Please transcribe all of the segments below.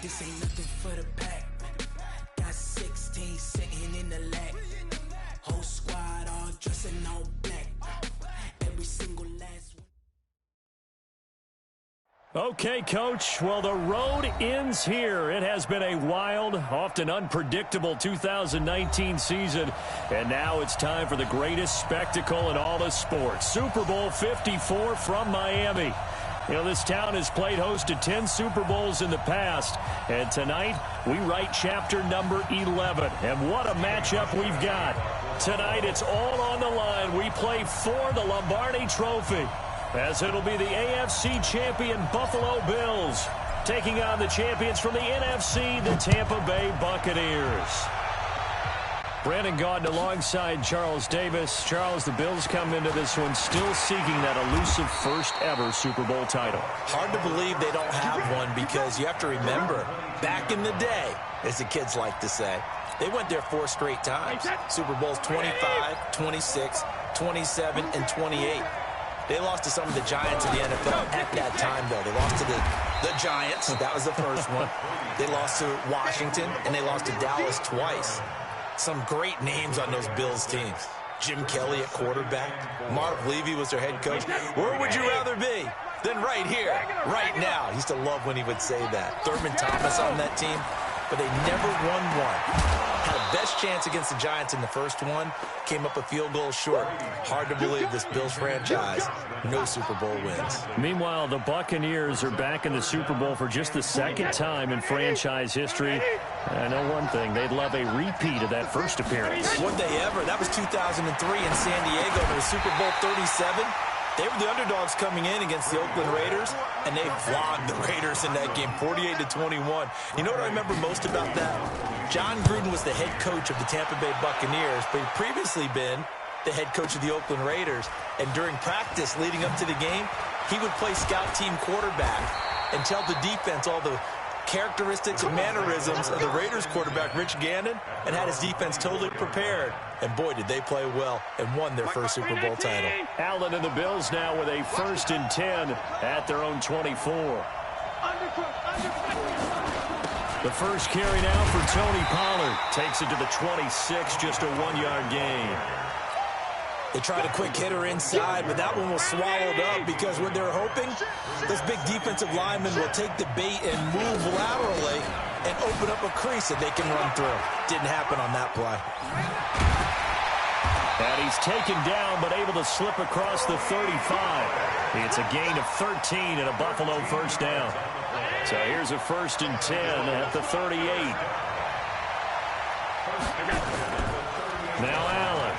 This ain't nothing for the pack. Got 16 sitting in the lap. Whole squad all dressing all black. Every single last one. Okay, Coach. Well, the road ends here. It has been a wild, often unpredictable 2019 season. And now it's time for the greatest spectacle in all of sports. Super Bowl 54 from Miami. You know, this town has played host to 10 Super Bowls in the past. And tonight, we write chapter number 11. And what a matchup we've got. Tonight, it's all on the line. We play for the Lombardi Trophy, as it'll be the AFC champion Buffalo Bills taking on the champions from the NFC, the Tampa Bay Buccaneers. Brandon Gaudin alongside Charles Davis. Charles, the Bills come into this one still seeking that elusive first-ever Super Bowl title. Hard to believe they don't have one, because you have to remember, back in the day, as the kids like to say, they went there 4 straight times. Super Bowls 25, 26, 27, and 28. They lost to some of the giants in the NFL at that time, though. They lost to the Giants. That was the first one. They lost to Washington, and they lost to Dallas twice. Some great names on those Bills teams. Jim Kelly at quarterback. Marv Levy was their head coach. Where would you rather be than right here, right now? I used to love when he would say that. Thurman Thomas on that team, but they never won one. Had a best chance against the Giants in the first one, came up a field goal short. Hard to believe this Bills franchise, no Super Bowl wins. Meanwhile, the Buccaneers are back in the Super Bowl for just the second time in franchise history. I know one thing, they'd love a repeat of that first appearance. Would they ever? That was 2003 in San Diego. There was Super Bowl 37. They were the underdogs coming in against the Oakland Raiders, and they flogged the Raiders in that game, 48-21. You know what I remember most about that? John Gruden was the head coach of the Tampa Bay Buccaneers, but he'd previously been the head coach of the Oakland Raiders. And during practice leading up to the game, he would play scout team quarterback and tell the defense all the characteristics and mannerisms of the Raiders quarterback, Rich Gannon, and had his defense totally prepared. And boy, did they play well and won their first Super Bowl title. Allen and the Bills now with a 1st and 10 at their own 24. The first carry now for Tony Pollard. Takes it to the 26, just a 1-yard gain. They tried a quick hitter inside, but that one was swallowed up because what they're hoping, those big defensive linemen will take the bait and move laterally and open up a crease that they can run through. Didn't happen on that play. And he's taken down, but able to slip across the 35. It's a gain of 13 and a Buffalo first down. So here's a 1st and 10 at the 38. Now Allen.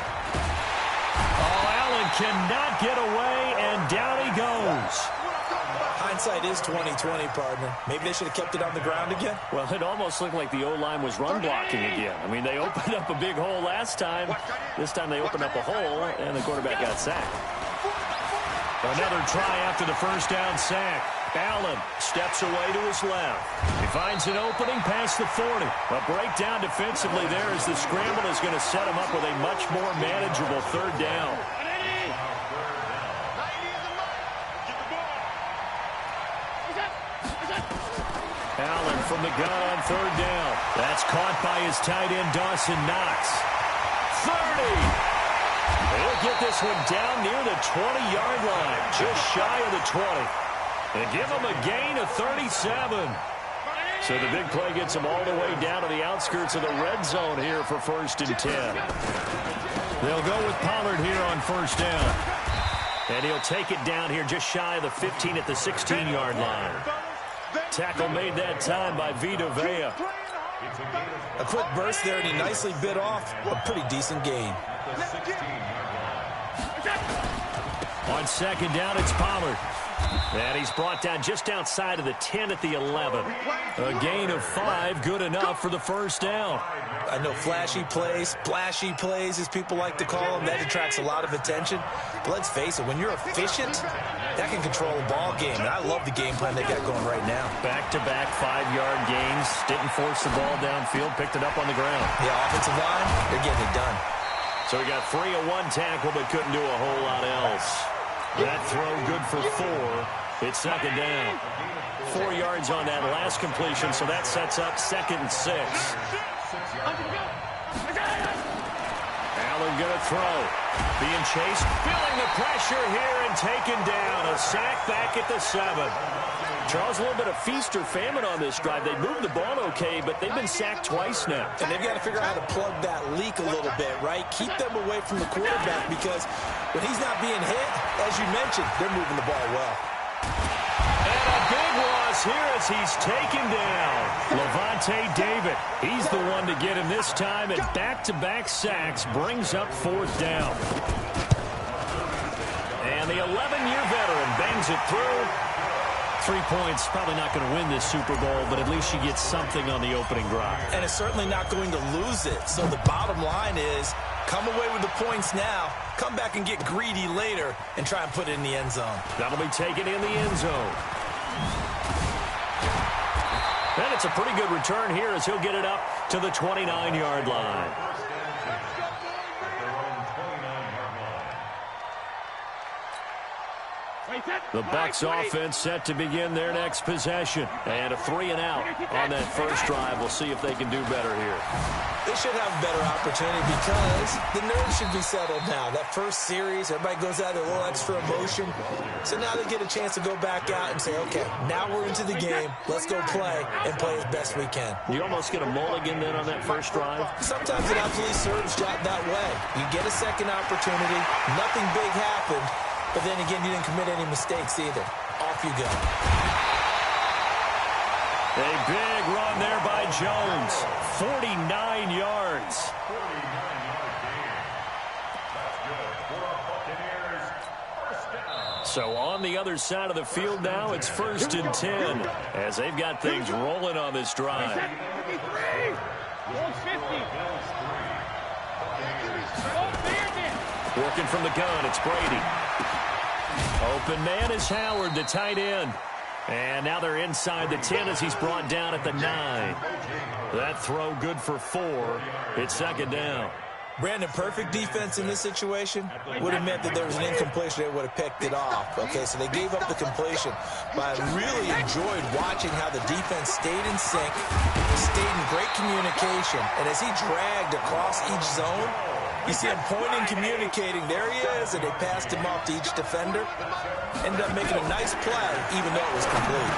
Cannot get away, and down he goes. Hindsight is 20/20, partner. Maybe they should have kept it on the ground again. Well, it almost looked like the O-line was run blocking again. I mean, they opened up a big hole last time. This time they opened up a hole, and the quarterback got sacked. Another try after the first down sack. Allen steps away to his left. He finds an opening past the 40. A breakdown defensively there as the scramble is going to set him up with a much more manageable 3rd down. Allen from the gun on 3rd down. That's caught by his tight end, Dawson Knox. 30. He'll get this one down near the 20-yard line, just shy of the 20. And give him a gain of 37. So the big play gets him all the way down to the outskirts of the red zone here for 1st and 10. They'll go with Pollard here on 1st down. And he'll take it down here just shy of the 15 at the 16-yard line. Tackle made that time by Vita Vea. A quick burst there, and he nicely bit off a pretty decent gain. On 2nd down, it's Pollard. And he's brought down just outside of the 10 at the 11. A gain of 5, good enough for the 1st down. I know flashy plays, splashy plays, as people like to call them, that attracts a lot of attention. But let's face it, when you're efficient, that can control a ball game. And I love the game plan they got going right now. Back-to-back 5-yard gains. Didn't force the ball downfield, picked it up on the ground. Yeah, offensive line, they're getting it done. So he got 3 on 1 tackle, but couldn't do a whole lot else. That throw good for 4. It's second down. 4 yards on that last completion, so that sets up 2nd and 6. Allen going to throw. Being chased, feeling the pressure here and taken down. A sack back at the 7. Charles, a little bit of feast or famine on this drive. They moved the ball okay, but they've been sacked twice now. And they've got to figure out how to plug that leak a little bit, right? Keep them away from the quarterback because when he's not being hit, as you mentioned, they're moving the ball well. And a big loss here as he's taken down. Levante David, he's the one to get him this time, and back-to-back sacks brings up 4th down. And the 11-year veteran bangs it through. 3 points, probably not going to win this Super Bowl, but at least she gets something on the opening drive. And it's certainly not going to lose it. So the bottom line is, come away with the points now, come back and get greedy later, and try and put it in the end zone. That'll be taken in the end zone. And it's a pretty good return here as he'll get it up to the 29-yard line. The Bucs offense set to begin their next possession. And a 3-and-out on that first drive. We'll see if they can do better here. They should have a better opportunity because the nerves should be settled now. That first series, everybody goes out with a little extra emotion. So now they get a chance to go back out and say, okay, now we're into the game. Let's go play and play as best we can. You almost get a mulligan then on that first drive? Sometimes it absolutely serves that way. You get a second opportunity. Nothing big happened. But then again, you didn't commit any mistakes either. Off you go. A big run there by Jones. 49 yards. So on the other side of the field now, it's 1st and 10 as they've got things rolling on this drive. Working from the gun, it's Brady. Open man is Howard, the tight end. And now they're inside the 10 as he's brought down at the 9. That throw good for 4. It's second down. Brandon, perfect defense in this situation would have meant that there was an incompletion. They would have picked it off. Okay, so they gave up the completion. But I really enjoyed watching how the defense stayed in sync, stayed in great communication. And as he dragged across each zone, you see him pointing, communicating. There he is, and they passed him off to each defender. Ended up making a nice play, even though it was complete.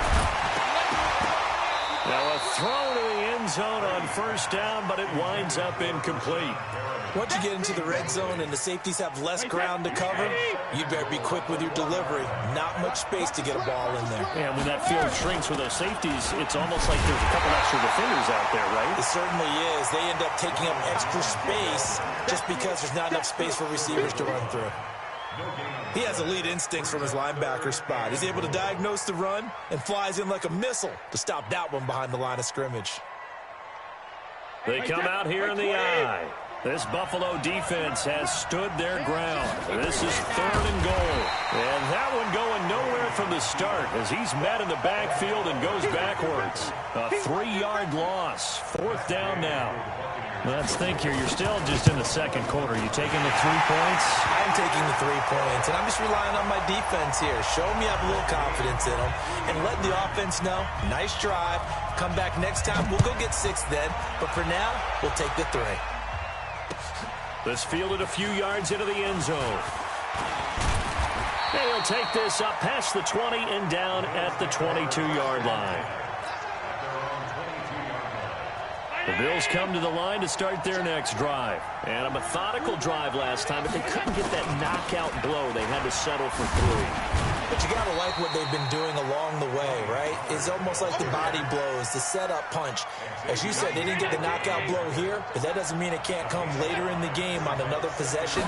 Now a throw to the end zone on first down, but it winds up incomplete. Once you get into the red zone and the safeties have less ground to cover, you better be quick with your delivery. Not much space to get a ball in there. And when that field shrinks with those safeties, it's almost like there's a couple extra defenders out there, right? It certainly is. They end up taking up extra space just because there's not enough space for receivers to run through. He has elite instincts from his linebacker spot. He's able to diagnose the run and flies in like a missile to stop that one behind the line of scrimmage. They come out here in the eye. This Buffalo defense has stood their ground. This is 3rd and goal. And that one going nowhere from the start as he's met in the backfield and goes backwards. A 3-yard loss. 4th down now. Let's think here. You're still just in the second quarter. You taking the 3 points? I'm taking the 3 points, and I'm just relying on my defense here. Show me I have a little confidence in them, and let the offense know, nice drive. Come back next time. We'll go get 6 then, but for now, we'll take the 3. This fielded a few yards into the end zone. And he'll take this up past the 20 and down at the 22-yard line. The Bills come to the line to start their next drive. And a methodical drive last time, but they couldn't get that knockout blow. They had to settle for 3. But you got to like what they've been doing along the way, right? It's almost like the body blows, the setup punch. As you said, they didn't get the knockout blow here, but that doesn't mean it can't come later in the game on another possession.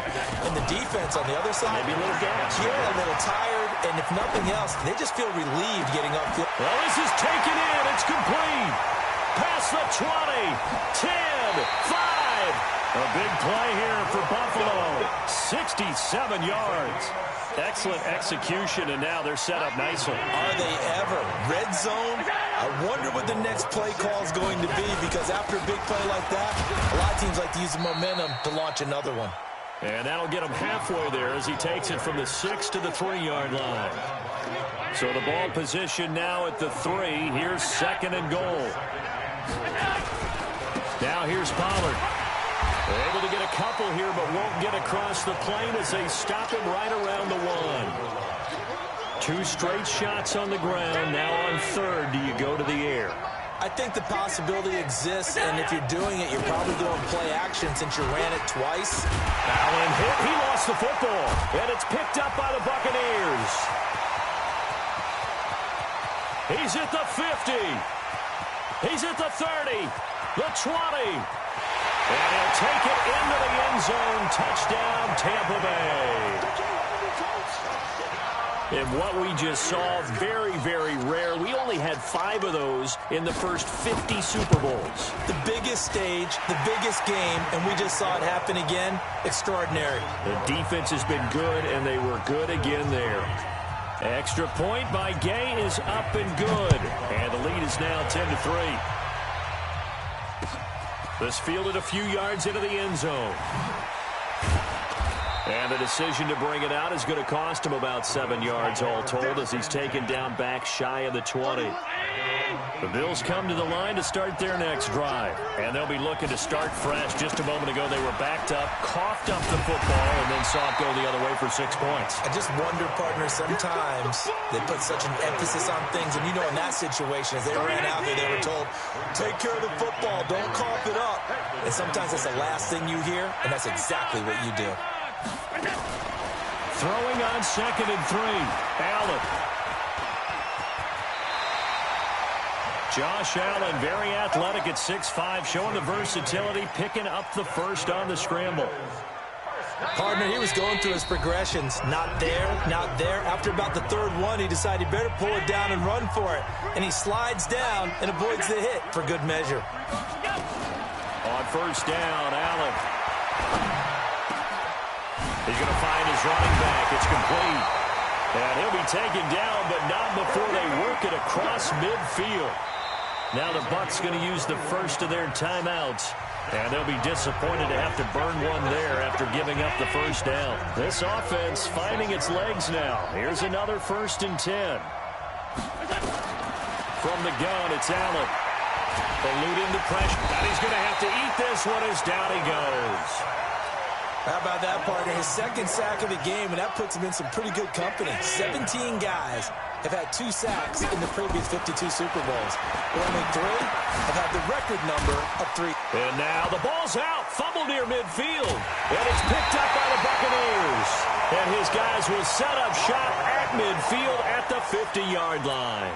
And the defense on the other side, maybe a little gas. Yeah, a little tired, and if nothing else, they just feel relieved getting upfield. Well, this is taken in. It's complete. Past the 20, 10, 5. A big play here for Buffalo. 67 yards. Excellent execution, and now they're set up nicely. Are they ever? Red zone? I wonder what the next play call is going to be, because after a big play like that, a lot of teams like to use the momentum to launch another one. And that'll get him halfway there as he takes it from the 6 to the 3-yard line. So the ball position now at the 3. Here's 2nd and goal. Now here's Pollard. They're able to get a couple here, but won't get across the plane as they stop him right around the 1. 2 straight shots on the ground. Now on 3rd, do you go to the air? I think the possibility exists, and if you're doing it, you're probably going play action since you ran it twice. Allen hit. He lost the football, and it's picked up by the Buccaneers. He's at the 50. He's at the 30, the 20. And he'll take it into the end zone. Touchdown, Tampa Bay. And what we just saw, very, very rare. We only had 5 of those in the first 50 Super Bowls. The biggest stage, the biggest game, and we just saw it happen again. Extraordinary. The defense has been good, and they were good again there. Extra point by Gay is up and good. And the lead is now 10-3. This fielded a few yards into the end zone. And the decision to bring it out is going to cost him about 7 yards all told as he's taken down back shy of the 20. The Bills come to the line to start their next drive. And they'll be looking to start fresh. Just a moment ago, they were backed up, coughed up the football, and then saw it go the other way for 6 points. I just wonder, partner, sometimes they put such an emphasis on things. And you know, in that situation, as they ran out there, they were told, take care of the football, don't cough it up. And sometimes that's the last thing you hear, and that's exactly what you do. Throwing on 2nd and 3. Allen. Josh Allen, very athletic at 6'5", showing the versatility, picking up the first on the scramble. Partner, he was going through his progressions. Not there, not there. After about the 3rd one, he decided he better pull it down and run for it. And he slides down and avoids the hit for good measure. On 1st down, Allen. He's going to find his running back. It's complete. And he'll be taken down, but not before they work it across midfield. Now the Bucs going to use the first of their timeouts. And they'll be disappointed to have to burn one there after giving up the 1st down. This offense finding its legs now. Here's another 1st and 10. From the gun, it's Allen. Eluding the pressure. And he's going to have to eat this one as down he goes. How about that, partner? His 2nd sack of the game, and that puts him in some pretty good company. 17 guys have had 2 sacks in the previous 52 Super Bowls. But only 3 have had the record number of 3. And now the ball's out. Fumble near midfield. And it's picked up by the Buccaneers. And his guys will set up shop at midfield at the 50-yard line.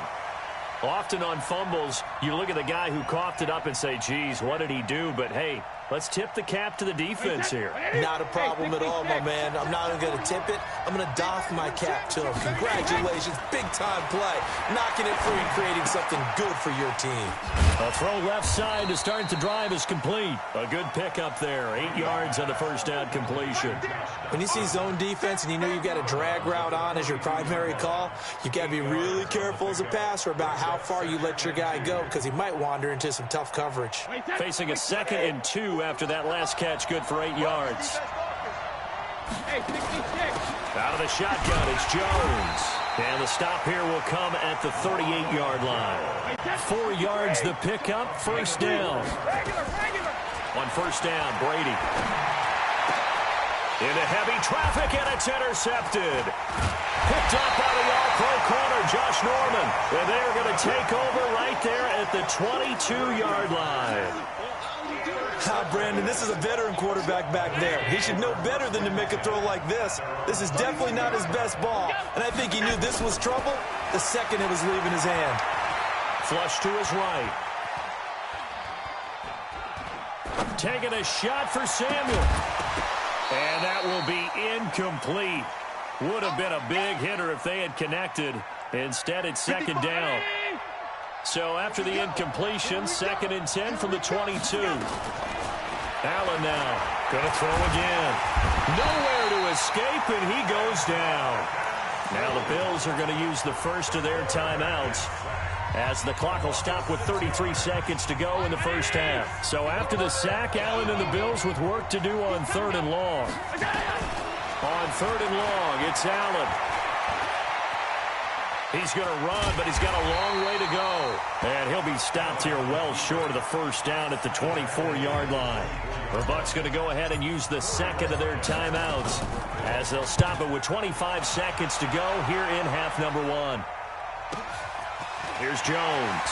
Often on fumbles, you look at the guy who coughed it up and say, geez, what did he do? But, hey, let's tip the cap to the defense here. Not a problem at all, my man. I'm not even going to tip it. I'm going to doff my cap to him. Congratulations. Big-time play. Knocking it free and creating something good for your team. A throw left side to start the drive is complete. A good pickup there. 8 yards on the 1st down completion. When you see zone defense and you know you've got a drag route on as your primary call, you've got to be really careful as a passer about how far you let your guy go because he might wander into some tough coverage. Facing a 2nd and 2 after that last catch, good for 8 yards. Out of the shotgun, it's Jones. And the stop here will come at the 38-yard line. 4 yards the pickup, 1st down. On 1st down, Brady. Into heavy traffic, and it's intercepted. Picked up by the all-pro corner, Josh Norman. And they're going to take over right there at the 22-yard line. Brandon, this is a veteran quarterback back there. He should know better than to make a throw like this. This is definitely not his best ball. And I think he knew this was trouble the second it was leaving his hand. Flush to his right. Taking a shot for Samuel. And that will be incomplete. Would have been a big hitter if they had connected. Instead, it's 2nd down. So after the incompletion, 2nd and 10 from the 22. Allen now going to throw again. Nowhere to escape, and he goes down. Now the Bills are going to use the first of their timeouts as the clock will stop with 33 seconds to go in the 1st half. So after the sack, Allen and the Bills with work to do on 3rd and long. On 3rd and long, it's Allen. He's going to run, but he's got a long way to go. And he'll be stopped here well short of the first down at the 24-yard line. The Bucs going to go ahead and use the second of their timeouts as they'll stop it with 25 seconds to go here in half number 1. Here's Jones.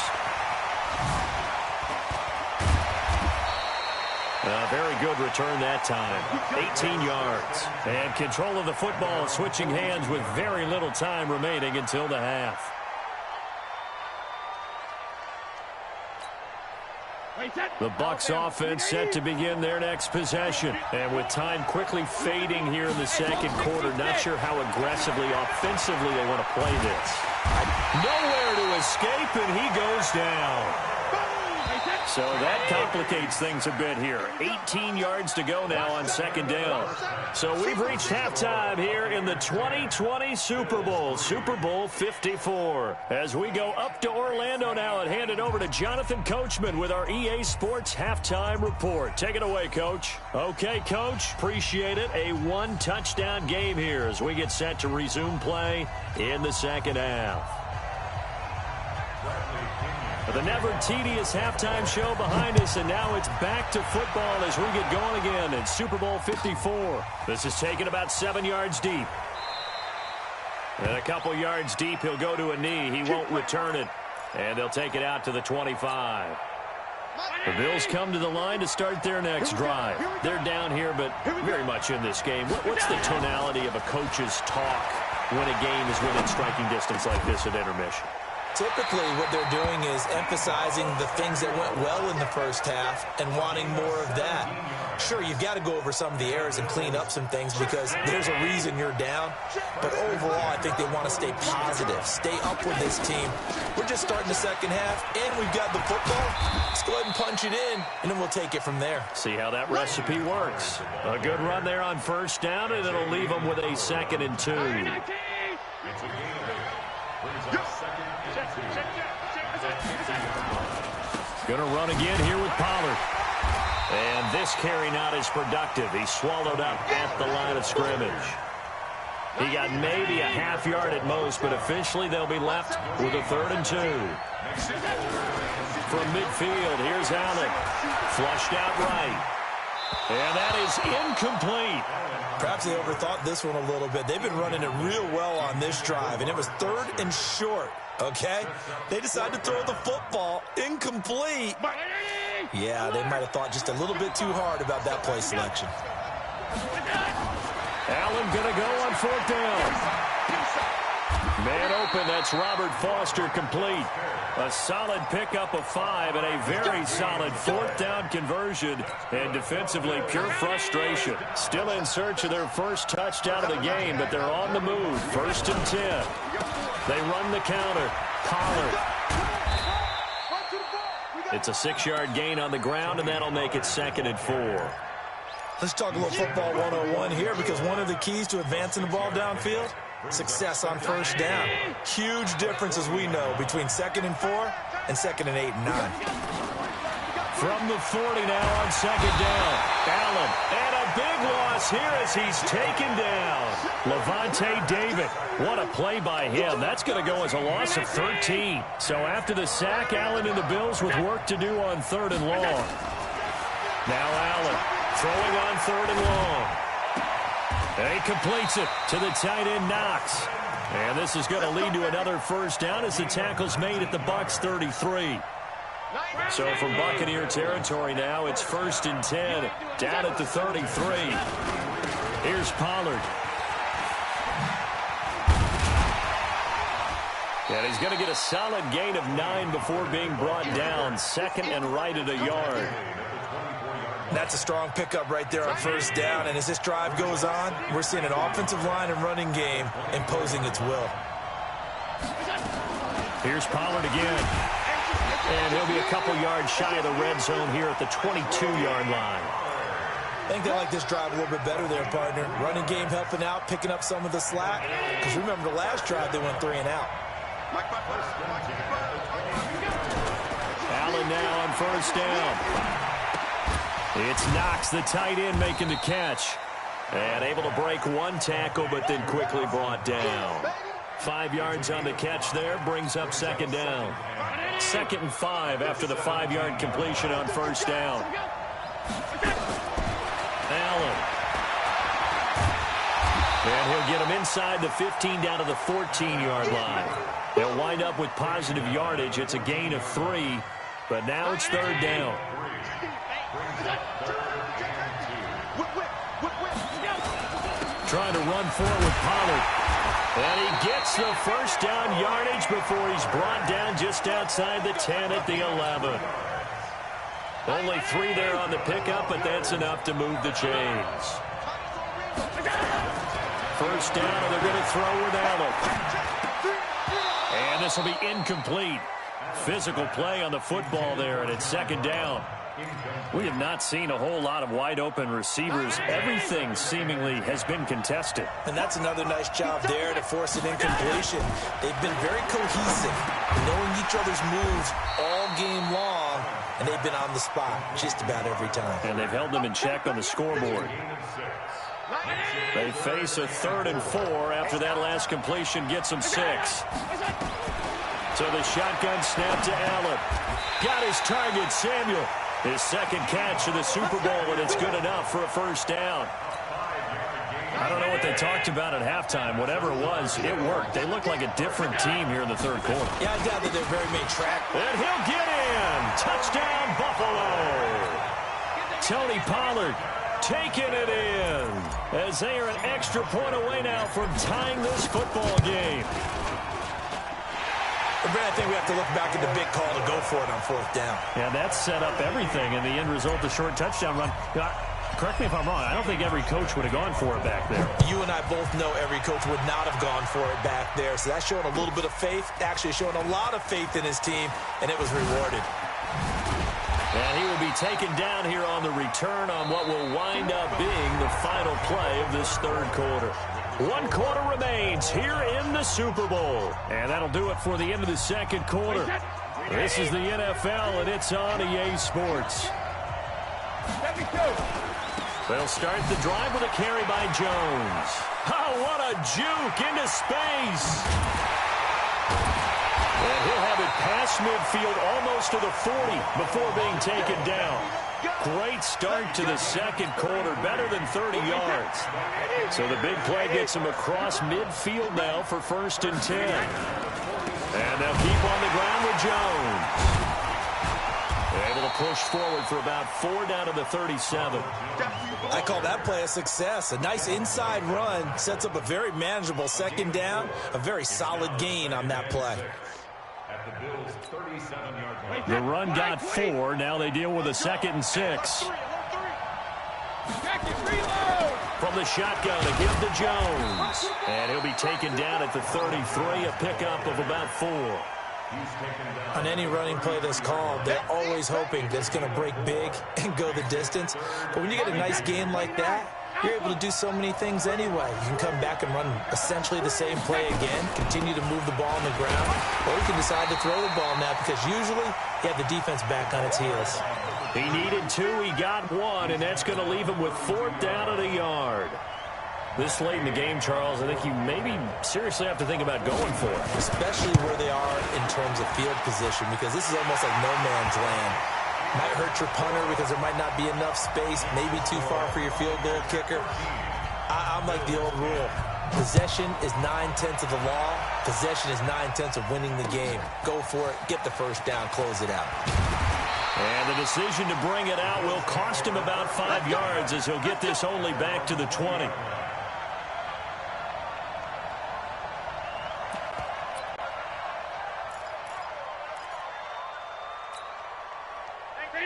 A very good return that time. 18 yards. And control of the football switching hands with very little time remaining until the half. The Bucs offense set to begin their next possession. And with time quickly fading here in the second quarter, not sure how aggressively, offensively they want to play this. Nowhere to escape, and he goes down. So that complicates things a bit here. 18 yards to go now on second down. So we've reached halftime here in the 2020 Super Bowl, Super Bowl 54. As we go up to Orlando now and hand it over to Jonathan Coachman with our EA Sports Halftime Report. Take it away, Coach. Okay, Coach, appreciate it. A one-touchdown game here as we get set to resume play in the second half. The never-tedious halftime show behind us, and now it's back to football as we get going again in Super Bowl 54. This is taken about 7 yards deep. And a couple yards deep, he'll go to a knee. He won't return it, and they'll take it out to the 25. The Bills come to the line to start their next drive. They're down here, but very much in this game. What's the tonality of a coach's talk when a game is within striking distance like this at intermission? Typically, what they're doing is emphasizing the things that went well in the first half and wanting more of that. Sure, you've got to go over some of the errors and clean up some things because there's a reason you're down. But overall, I think they want to stay positive, stay up with this team. We're just starting the second half, and we've got the football. Let's go ahead and punch it in, and then we'll take it from there. See how that recipe works. A good run there on first down, and it'll leave them with a 2nd and 2. Going to run again here with Pollard. And this carry not as productive. He's swallowed up at the line of scrimmage. He got maybe a half yard at most, but officially they'll be left with a 3rd and 2. From midfield, here's Allen. Flushed out right. And that is incomplete. Perhaps they overthought this one a little bit. They've been running it real well on this drive, and it was 3rd and short, okay? They decided to throw the football incomplete. Yeah, they might have thought just a little bit too hard about that play selection. Allen going to go on 4th down. Man open, that's Robert Foster complete. A solid pickup of 5 and a very solid 4th down conversion. And defensively, pure frustration. Still in search of their first touchdown of the game, but they're on the move. 1st and 10. They run the counter. Pollard. It's a 6-yard gain on the ground, and that'll make it 2nd and 4. Let's talk a little football 101 here, because one of the keys to advancing the ball downfield, success on first down. Huge difference, as we know, between 2nd and 4 and 2nd and 8 and 9. From the 40 now on 2nd down. Allen, and a big loss here as he's taken down. Levante David, what a play by him. That's going to go as a loss of 13. So after the sack, Allen and the Bills with work to do on 3rd and long. Now Allen throwing on 3rd and long. And he completes it to the tight end, Knox. And this is going to lead to another first down as the tackle's made at the Bucs 33. So from Buccaneer territory now, it's 1st and 10, down at the 33. Here's Pollard. And he's going to get a solid gain of 9 before being brought down. 2nd and right at a yard. That's a strong pickup right there on first down. And as this drive goes on, we're seeing an offensive line and running game imposing its will. Here's Pollard again. And he'll be a couple yards shy of the red zone here at the 22-yard line. I think they like this drive a little bit better there, partner. Running game helping out, picking up some of the slack. Because remember, the last drive they went 3 and out. Allen now on first down. It's Knox, the tight end, making the catch. And able to break one tackle, but then quickly brought down. 5 yards on the catch there, brings up second down. 2nd and 5 after the 5-yard completion on first down. Allen. And he'll get him inside the 15 down to the 14-yard line. They'll wind up with positive yardage. It's a gain of 3, but now it's 3rd down. Trying to run forward with Pollard. And he gets the first down yardage before he's brought down just outside the 10 at the 11. Only 3 there on the pickup, but that's enough to move the chains. First down, and they're going to throw with Allen. And this will be incomplete. Physical play on the football there, and it's 2nd down. We have not seen a whole lot of wide-open receivers. Everything seemingly has been contested. And that's another nice job there to force an incompletion. They've been very cohesive, knowing each other's moves all game long, and they've been on the spot just about every time. And they've held them in check on the scoreboard. They face a 3rd and 4 after that last completion gets them 6. So the shotgun snap to Allen. Got his target, Samuel. His 2nd catch of the Super Bowl, and it's good enough for a first down. I don't know what they talked about at halftime. Whatever it was, it worked. They look like a different team here in the 3rd quarter. Yeah, I gather they're very main track. And he'll get in. Touchdown, Buffalo. Tony Pollard taking it in as they are an extra point away now from tying this football game. Brad, I think we have to look back at the big call to go for it on 4th down. Yeah, that set up everything in the end result, the short touchdown run. Correct me if I'm wrong. I don't think every coach would have gone for it back there. You and I both know every coach would not have gone for it back there. So that's showing a little bit of faith, actually showing a lot of faith in his team, and it was rewarded. And he will be taken down here on the return on what will wind up being the final play of this 3rd quarter. 1 quarter remains here in the Super Bowl. And that'll do it for the end of the 2nd quarter. This is the NFL, and it's on EA Sports. They'll start the drive with a carry by Jones. Oh, what a juke into space. And he'll have it past midfield almost to the 40 before being taken down. Great start to the 2nd quarter, better than 30 yards. So the big play gets him across midfield now for 1st and 10. And they'll keep on the ground with Jones. Able to push forward for about 4 down to the 37. I call that play a success. A nice inside run sets up a very manageable 2nd down. A very solid gain on that play. The run got 4. Now they deal with a 2nd and 6. From the shotgun, a give to Jones. And he'll be taken down at the 33, a pickup of about 4. On any running play that's called, they're always hoping that it's going to break big and go the distance. But when you get a nice game like that, you're able to do so many things anyway. You can come back and run essentially the same play again, continue to move the ball on the ground, or you can decide to throw the ball now because usually you have the defense back on its heels. He needed 2, he got 1, and that's going to leave him with 4th down at a yard. This late in the game, Charles, I think you maybe seriously have to think about going for it. Especially where they are in terms of field position, because this is almost like no man's land. Might hurt your punter because there might not be enough space, maybe too far for your field goal kicker. I'm like the old rule. Possession is 9/10 of the law. Possession is 9/10 of winning the game. Go for it, get the first down, close it out. And the decision to bring it out will cost him about 5 yards as he'll get this only back to the 20.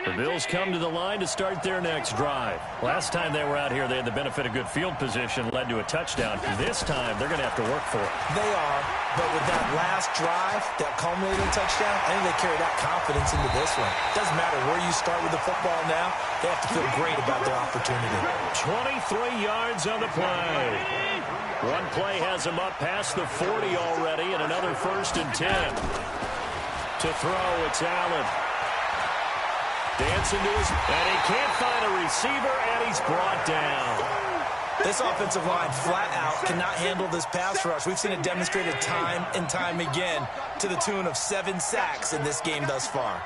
The Bills come to the line to start their next drive. Last time they were out here, they had the benefit of good field position, led to a touchdown. This time, they're going to have to work for it. They are, but with that last drive, that culminating touchdown, I think they carry that confidence into this one. Doesn't matter where you start with the football now, they have to feel great about their opportunity. 23 yards on the play. One play has him up past the 40 already, and another 1st and 10. To throw, it's Allen. Dancing to his, and he can't find a receiver, and he's brought down. This offensive line flat out cannot handle this pass rush. We've seen it demonstrated time and time again to the tune of 7 sacks in this game thus far.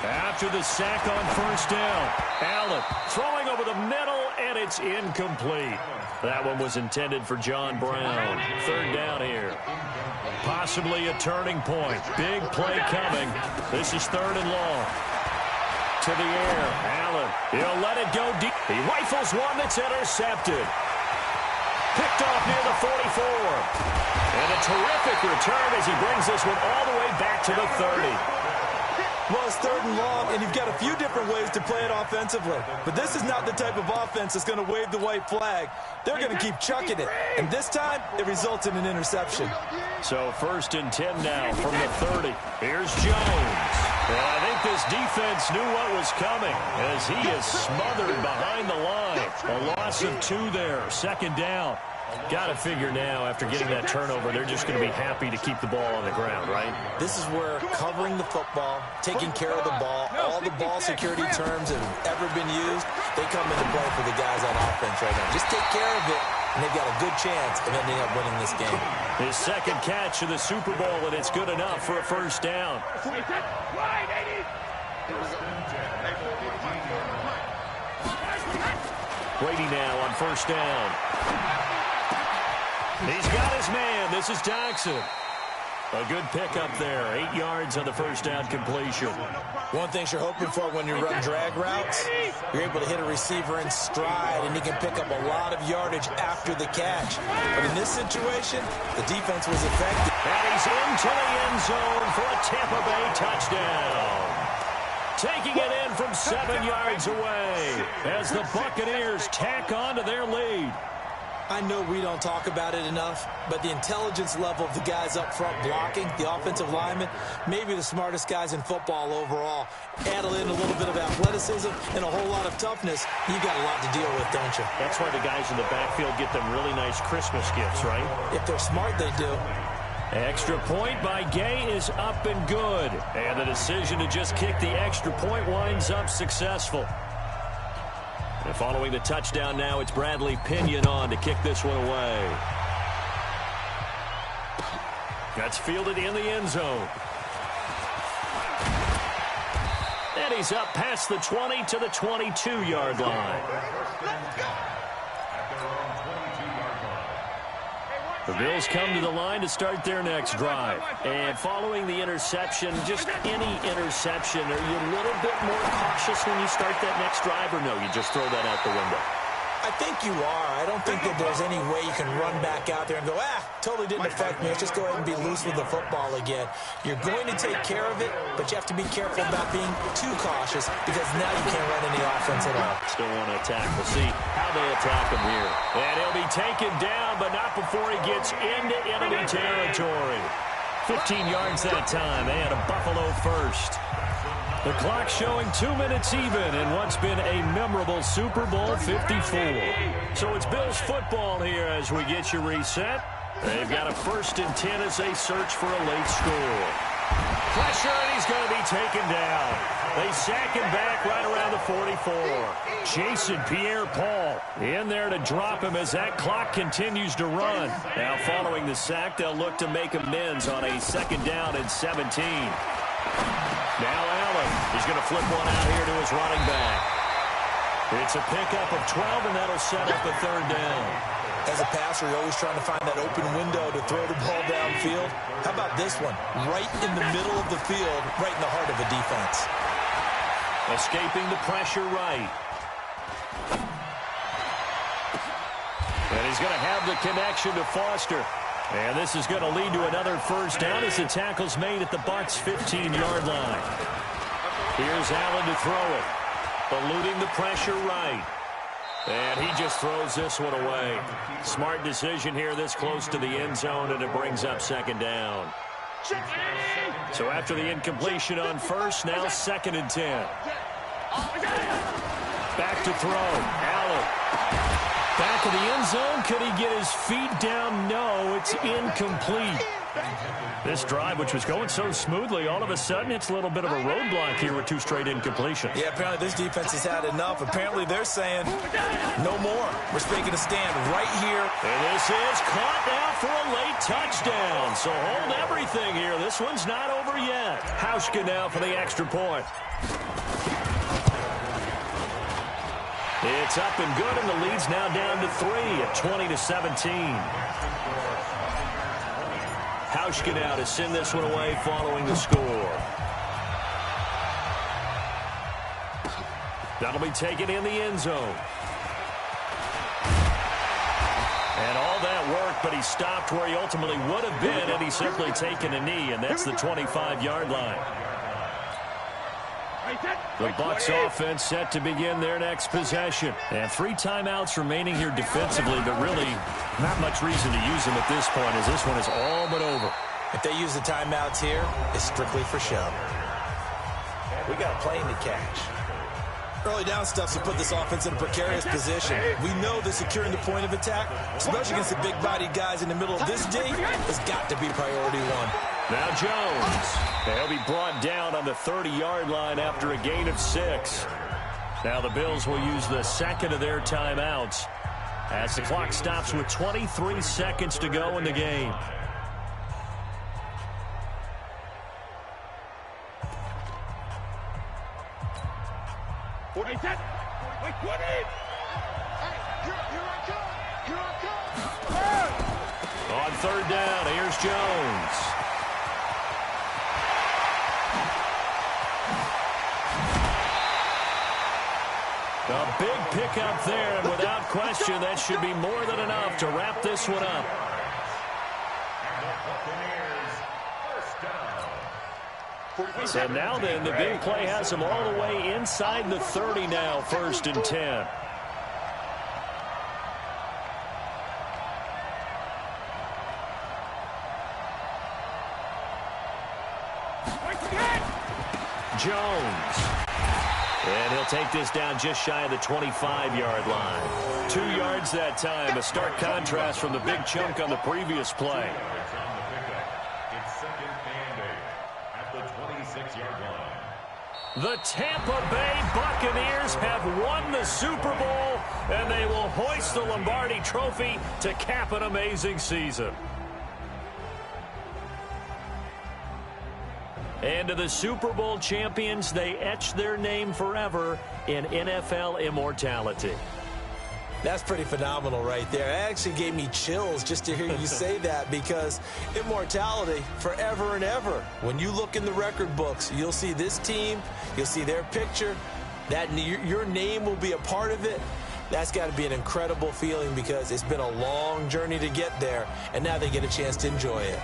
After the sack on first down, Allen throwing over the middle, and it's incomplete. That one was intended for John Brown. Third down here. Possibly a turning point. Big play coming. This is 3rd and long. To the air, Allen. He'll let it go deep. He rifles one that's intercepted. Picked off near the 44. And a terrific return as he brings this one all the way back to the 30. Well, it's 3rd and long, and you've got a few different ways to play it offensively. But this is not the type of offense that's going to wave the white flag. They're going to keep chucking it. And this time, it results in an interception. So 1st and 10 now from the 30. Here's Jones. And I think this defense knew what was coming as he is smothered behind the line. A loss of 2 there. 2nd down. Got to figure now, after getting that turnover, they're just going to be happy to keep the ball on the ground, right? This is where covering the football, taking care of the ball, all the ball security terms that have ever been used, they come into play for the guys on offense right now. Just take care of it, and they've got a good chance of ending up winning this game. His 2nd catch of the Super Bowl, and it's good enough for a 1st down. Brady now on 1st down. He's got his man. This is Jackson. A good pickup there. 8 yards on the 1st down completion. One thing you're hoping for when you run drag routes, you're able to hit a receiver in stride, and he can pick up a lot of yardage after the catch. But in this situation, the defense was effective. And he's into the end zone for a Tampa Bay touchdown. Taking it in from 7 yards away as the Buccaneers tack on to their lead. I know we don't talk about it enough, but the intelligence level of the guys up front blocking, the offensive linemen, maybe the smartest guys in football overall. Add in a little bit of athleticism and a whole lot of toughness, you got a lot to deal with, don't you? That's why the guys in the backfield get them really nice Christmas gifts, right? If they're smart, they do. Extra point by Gay is up and good. And the decision to just kick the extra point winds up successful. And following the touchdown now, it's Bradley Pinion on to kick this one away. That's fielded in the end zone. And he's up past the 20 to the 22-yard line. The Bills come to the line to start their next drive. And following the interception, just any interception, are you a little bit more cautious when you start that next drive, or no, you just throw that out the window? I think you are. I don't think that there's any way you can run back out there and go, totally didn't affect me. Let's just go ahead and be loose with the football again. You're going to take care of it, but you have to be careful about being too cautious because now you can't run any offense at all. Still want to attack. We'll see how they attack him here. And he'll be taken down, but not before he gets into enemy territory. 15 yards that time, and a Buffalo first. The clock showing 2 minutes even in what's been a memorable Super Bowl 54. So it's Bills football here as we get you reset. They've got a 1st and 10 as they search for a late score. Pressure, and he's going to be taken down. They sack him back right around the 44. Jason Pierre-Paul in there to drop him as that clock continues to run. Now following the sack, they'll look to make amends on a 2nd down and 17. Now Allen, he's going to flip one out here to his running back. It's a pickup of 12, and that'll set up a 3rd down. As a passer, you're always trying to find that open window to throw the ball downfield. How about this one? Right in the middle of the field, right in the heart of the defense. Escaping the pressure right. And he's going to have the connection to Foster. And this is going to lead to another 1st down as the tackle's made at the Bucs' 15-yard line. Here's Allen to throw it. Eluding the pressure right. And he just throws this one away. Smart decision here this close to the end zone, and it brings up 2nd down. So after the incompletion on 1st, now 2nd and 10. Back to throw. Allen. Back back of the end zone. Could he get his feet down? No, it's incomplete. This drive, which was going so smoothly, all of a sudden it's a little bit of a roadblock here with 2 straight incompletions. Yeah, apparently this defense has had enough. Apparently they're saying no more. We're making a stand right here. And this is caught now for a late touchdown. So hold everything here. This one's not over yet. Hauschka now for the extra point. It's up and good, and the lead's now down to 3 at 20-17. Hauschka now to send this one away following the score. That'll be taken in the end zone. And all that work, but he stopped where he ultimately would have been had he simply taken a knee, and that's the 25-yard line. The Bucs offense set to begin their next possession. And 3 timeouts remaining here defensively, but really not much reason to use them at this point as this one is all but over. If they use the timeouts here, it's strictly for show. We got a plane to catch. Early down stuff to put this offense in a precarious position. We know that securing the point of attack, especially against the big-bodied guys in the middle of this D, has got to be priority 1. Now Jones. He'll be brought down on the 30-yard line after a gain of 6. Now the Bills will use the second of their timeouts as the clock stops with 23 seconds to go in the game. On 3rd down, here's Jones. A big pickup there, and without question, that should be more than enough to wrap this one up. And now then, the big play has them all the way inside the 30 now, 1st and 10. Jones. And he'll take this down just shy of the 25-yard line. 2 yards that time, a stark contrast from the big chunk on the previous play. The Tampa Bay Buccaneers have won the Super Bowl, and they will hoist the Lombardi Trophy to cap an amazing season. And to the Super Bowl champions, they etch their name forever in NFL immortality. That's pretty phenomenal right there. It actually gave me chills just to hear you say that, because immortality forever and ever. When you look in the record books, you'll see this team, you'll see their picture, that your name will be a part of it. That's got to be an incredible feeling, because it's been a long journey to get there, and now they get a chance to enjoy it.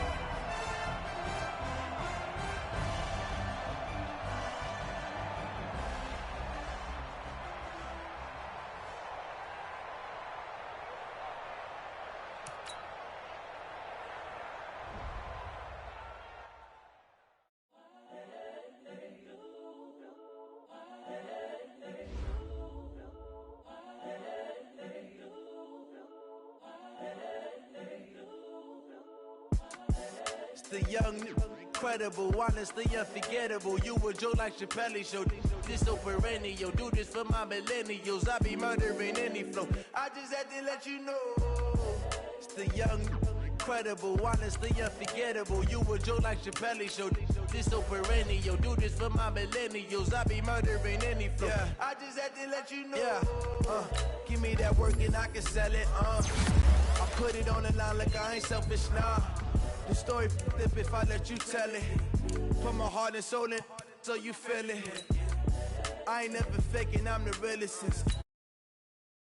The young, incredible, honestly unforgettable. You a joke like Chappelle Show. This so perennial. Do this for my millennials. I be murdering any flow. I just had to let you know. It's the young, incredible, honestly unforgettable. You a joke like Chappelle Show. This so perennial. Do this for my millennials. I be murdering any flow. Yeah. I just had to let you know. Yeah. Give me that work and I can sell it. I put it on the line like I ain't selfish, nah. The story flip if I let you tell it. Put my heart and soul in so you feel it. I ain't never faking, I'm the realest since